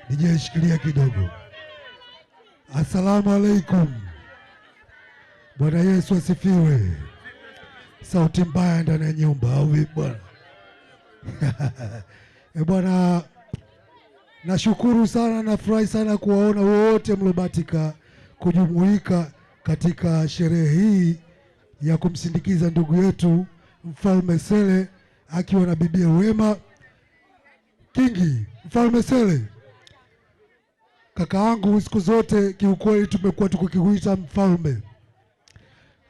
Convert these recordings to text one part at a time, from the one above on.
Nijishikilia kidogo. Asalamu alaikum. Bwana Yesu asifiwe. Sauti mbaya ndani ya nyumba au vipi bwana? Bwana, nashukuru sana, nafurahi sana kuwaona wote mliobahatika kujumuika katika sherehe hii ya kumsindikiza ndugu yetu Mfalme Sele akiwa na bibie Wema Kingi. Mfalme Sele, kaka yangu, siku zote kiukweli tumekuwa tukikuita mfalme,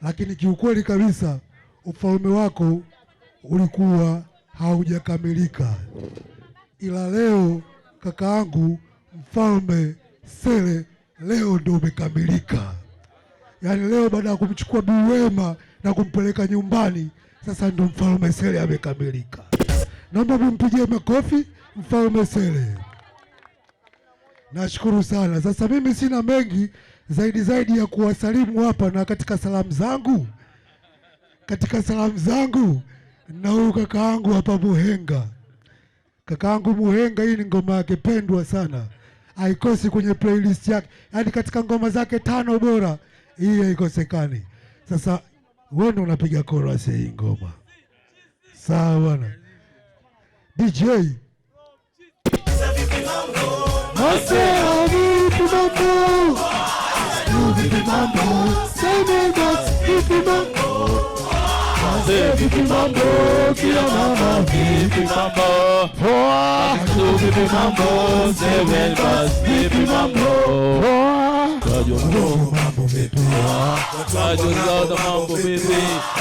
lakini kiukweli kabisa ufalme wako ulikuwa haujakamilika, ila leo kaka yangu Mfalme Sele leo ndio umekamilika. Yaani leo baada ya kumchukua Bi Wema na kumpeleka nyumbani, sasa ndio Mfalme Sele amekamilika. Naomba mumpigie makofi Mfalme Sele. Nashukuru sana. Sasa mimi sina mengi zaidi ya kuwasalimu hapa, na katika salamu zangu na huyu kaka yangu hapa Muhenga. Kaka yangu Muhenga, hii ni ngoma yake pendwa sana, haikosi kwenye playlist yake, yaani katika ngoma zake 5 bora hii haikosekani. Sasa wewe ndo unapiga chorus hii ngoma, sawa bwana DJ? Vipi mambo, kila mama, vipi mambo, poa. Vipi mambo, seven bus, vipi mambo, poa. Mambo vipi, mambo vipi.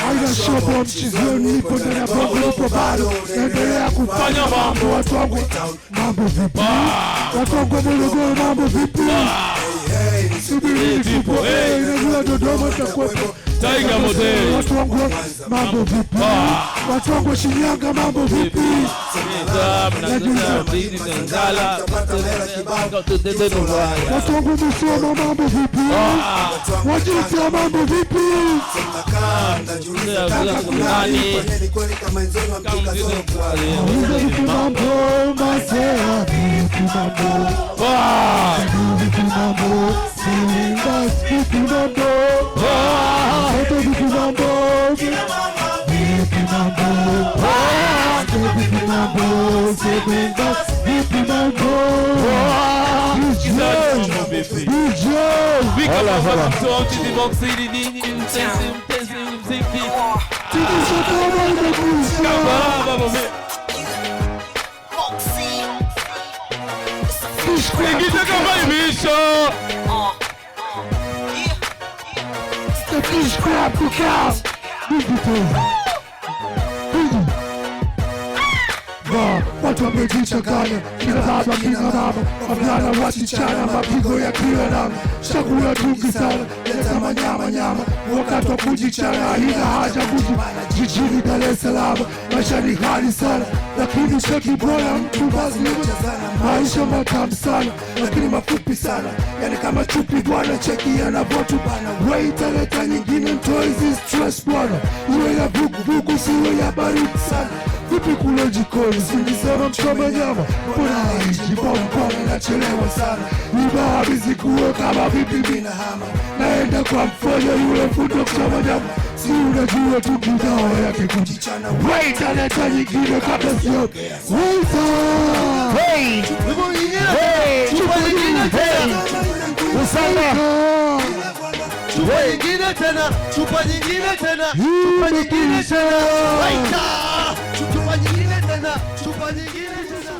Aina shopo mchizoni, nipo ndani ya bongo, nipo bado naendelea kufanya mambo. Watu wangu mambo vipi, watu wangu Morogoro mambo vipi, subiri tipo, najua Dodoma takuwepo Tiger Motel. Watu wangu mambo vipi, watu wangu Shinyanga mambo vipi, watu wangu Musoma mambo vipi, Wajita mambo vipi, vipi mambo Masea vipi mambo, vipi mambo Simba vipi mambo, vipi mambo, vipi mambo, vipi mambo, vipi mambo, DJ Hala mtoki di boxini nini mpenzi mziki Tidisha imekuisha Kababa mome Ingita kama imisha Fish crab to cow. Watu wamejichanganya, kina baba kina mama, wavulana wasichana, mapigo ya kila namna, chakula tungi sana, leta nyama, wakati wa kujichana haina haja jijini Dar es Salaam, maisha ni ghali sana, lakini cheki bora mtu basi maisha matamu sana, lakini mafupi sana, yani kama chupi bwana, cheki anavotu bana, wait aleta nyingine mtoe hizi stress bwana, iwe ya vugu siwe ya baridi sana. Vipi kule jikoni, sinisema mchoma nyama, mbona haiji bongo inachelewa sana, iba bizikuwe kama vipi mina hama, naenda kwa mfoja yule fundo mchoma nyama, si unajua tu kidawa yake kujichana, wait aleta nyingine kabla siyoke, Hey, chupa nyingine tena Usanga Chupa nyingine tena Chupa nyingine tena Chupa nyingine tena Chupa nyingine tena Chupa nyingine tena